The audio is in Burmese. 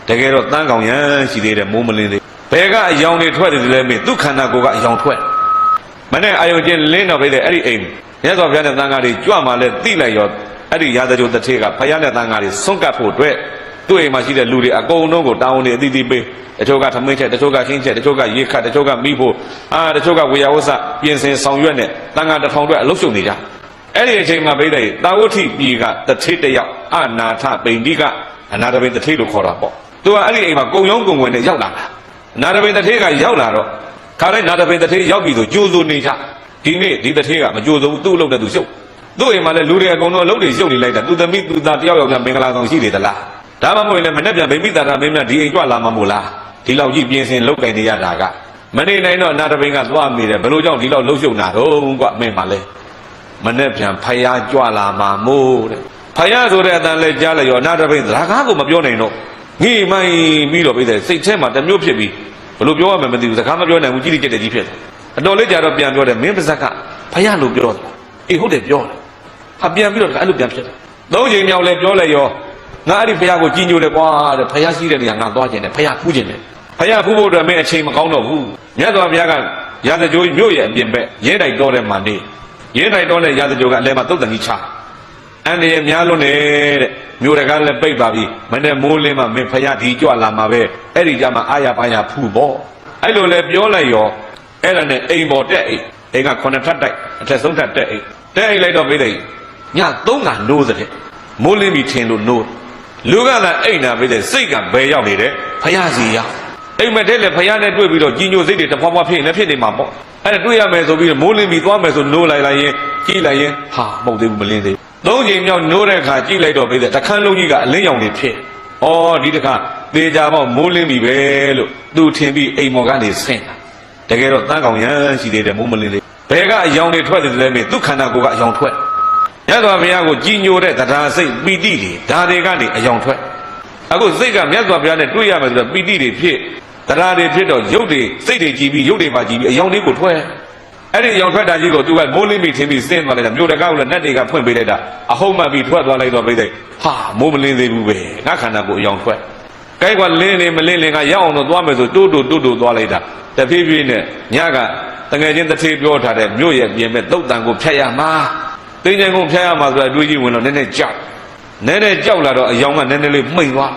တကယ်တော့တန်းကောင်ရန်ရှိသေးတယ်မိုးမလင်းသေးဘယ်ကအယောင်တွေထွက်တယ်လဲမေးသူခန္ဓာကိုယ်ကအယောင်ထွက်မနဲ့အာယုံချင်းလင်းတော့ပဲအဲ့ဒီအိမ်မြတ်စွာဘုရားနဲ့တန်ခါးတွေကြွမှလဲတိလိုက်ရောအဲ့ဒီရာဇဂိုတထေကဘုရားနဲ့တန်ခါးတွေဆွန့်ကပ်ဖို့အတွက်သူ့အိမ်မှာရှိတဲ့လူတွေအကုန်လုံးကိုတာဝန်တွေအသီးသီးပေးတချို့ကသမင်းချက်တချို့ကရှင်းချက်တချို့ကရေခတ်တချို့ကမိဖို့တချို့ကဝေယဝဆပြင်ဆင်ဆောင်ရွက်နဲ့တန်ခါးတစ်ထောင်အတွက်အလုပ်ရှုပ်နေကြအဲ့ဒီအချိန်မှာဗိဓိတာဝဋ္ဌိပြည်ကတထေတယောက်အနာထပိန္ဒိကအနာတပိန်တထေလို့ခေါ်တာပေါ့သူကအဲ့ဒီအိမ်မှာကုံရုံးကုံဝင်နဲ့ရောက်လာတာနာတပိန်တထေကရောက်လာတော့ခါတိုင်းနာတပိန်တထေရောက်ပြီဆိုကြိုးစိုးနေကြဒီနေ့ဒီတထေကမကြိုးစိုးဘူးသူ့အလုပ်နဲ့သူရှုပ်သူ့အိမ်မှာလည်းလူတွေအကုန်လုံးအလုပ်တွေရှုပ်နေလိုက်တာသူသမီးသူသားတယောက်ယောက်ပြန်မင်္ဂလာဆောင်ရှိတယ်သလားဒါမှမဟုတ်လည်းမနဲ့ပြန်ဗိမိတာတာမင်းများဒီအိမ်ကြွလာမှာမို့လားဒီလောက်ကြီးပြင်ဆင်လုပ်ကြနေရတာကမနေနိုင်တော့နာတပိန်ကသွားမိတယ်ဘယ်လိုကြောင့်ဒီလောက်လှုပ်ရှုပ်နာတော့ကွမင်းပါလဲမနဲ့ပြန်ဖယားကြွလာမှာမို့တဲ့ဖယားဆိုတဲ့အတန်လဲကြားလိုက်ရောနာတပိန်စကားကိုမပြောနိုင်တော့ငိမိုင်းပြီးတော့ပြတဲ့စိတ်ထဲမှာတမျိုးဖြစ်ပြီးဘယ်လိုပြောရမှမသိဘူးစကားမပြောနိုင်ဘူးကြီးကြီးကျက်ကျက်ကြီးဖြစ်တယ်အတော်လေးကြာတော့ပြန်ပြောတယ်မင်းပါဇက်ကဖယားလို့ပြောတယ်အေးဟုတ်တယ်ပြောတယ်ဟာပြန်ပြီးတော့အဲ့လိုပြန်ဖြစ်တယ်သုံးချိန်မြောက်လဲပြောလိုက်ရောငါအဲ့ဒီဖယားကိုကြီးညိုတယ်ကွာတဲ့ဖယားရှိတဲ့နေရာငါသွားကျင်တယ်ဖယားဖူးကျင်တယ်ဖယားဖူးဖို့အတွက်မင်းအချိန်မကောင်းတော့ဘူးမြတ်စွာဘုရားကရာဇကြိုးမြို့ရဲ့အပြင်ဘက်ရင်းတိုက်တော်တဲ့မှာနေရင်းတိုက်တော်တဲ့ရာဇကြိုးကအလဲမှာသုတ်တန်ကြီးချအန်ရများလွန်းနေတဲ့မြို့တကားလည်းပိတ်ပါပြီမနဲ့မိုးလင်းမှမင်းဖယားဒီကြွလာမှာပဲအဲ့ဒီကြမှာအာရပါရဖူးပေါ့အဲ့လိုလဲပြောလိုက်ရောအဲ့ဒါနဲ့အိမ်ပေါ်တက်အိမ်က9ထပ်တိုက်အထက်ဆုံးထပ်တက်အိမ်လိုက်တော့ပြိသိည3ကနိုးတဲ့မိုးလင်းပြီထင်လို့နိုးလူကသာအိမ်နာပြိသိစိတ်ကဘယ်ရောက်နေတယ်ဖယားစီရောက်အိမ်မက်တဲ့လေဖယားနဲ့တွေ့ပြီးတော့ကြီးညိုစိတ်တွေတဖွာဖွာဖြစ်နေဖြစ်နေမှာပေါ့အဲ့ဒါတွေ့ရမယ်ဆိုပြီးမိုးလင်းပြီသွားမယ်ဆိုနိုးလိုက်ရင်ကြည့်လိုက်ရင်ဟာမဟုတ်သေးဘူးမလင်းသေးသုံးချိန်မြောက်နိုးတဲ့အခါကြည့်လိုက်တော့ပြိသိတခန်းလုံးကြီးကအလင်းရောင်တွေဖြစ်ဩဒီတခါသေချာပေါ့မိုးလင်းပြီပဲလို့သူထင်ပြီးအိမ်မော်ကနေဆင်းလာတကယ်တော့တန်းကောင်ရန်ရှိသေးတယ်မိုးမလင်းသေးဘယ်ကအယောင်တွေထွက်တယ်လဲမေးသူခန္ဓာကိုယ်ကအယောင်ထွက်ရသော်ဘုရားကိုကြည်ညိုတဲ့တရားစိတ်ပီတိတွေဒါတွေကနေအယောင်ထွက်အခုစိတ်ကမြတ်စွာဘုရားနဲ့တွေ့ရမယ်ဆိုတော့ပီတိတွေဖြစ်တရားတွေဖြစ်တော့ရုပ်တွေစိတ်တွေကြည်ပြီးရုပ်တွေပါကြည်ပြီးအယောင်တွေကိုထွက်အဲ့ဒီအယောင်ထွက်တာကြီးကိုသူကမိုးလင်းပြီးထင်ပြီးစဉ်းသွားလိုက်တာမြို့တကားကိုလည်းနတ်တွေကဖွင့်ပေးလိုက်တာအဟုတ်မှပြီးထွက်သွားလိုက်တော့ပြိသိဟာမိုးမလင်းသေးဘူးပဲငါခန္ဓာကိုယ်အယောင်ထွက်ကြိုက်ကလင်းနေမလင်းလင်းကရောက်အောင်တော့သွားမယ်ဆိုတိုးသွားလိုက်တာတဖြည်းဖြည်းနဲ့ညကတငယ်ချင်းတစ်ထေးပြောထားတဲ့မြို့ရဲ့ပြင်မဲ့သုတ်တန်ကိုဖျက်ရမှာတင်းကျင်ကိုဖျက်ရမှာဆိုတော့အတွေးကြီးဝင်တော့နည်းနည်းကြောက်လာတော့အယောင်ကနည်းနည်းလေးမှိန်သွား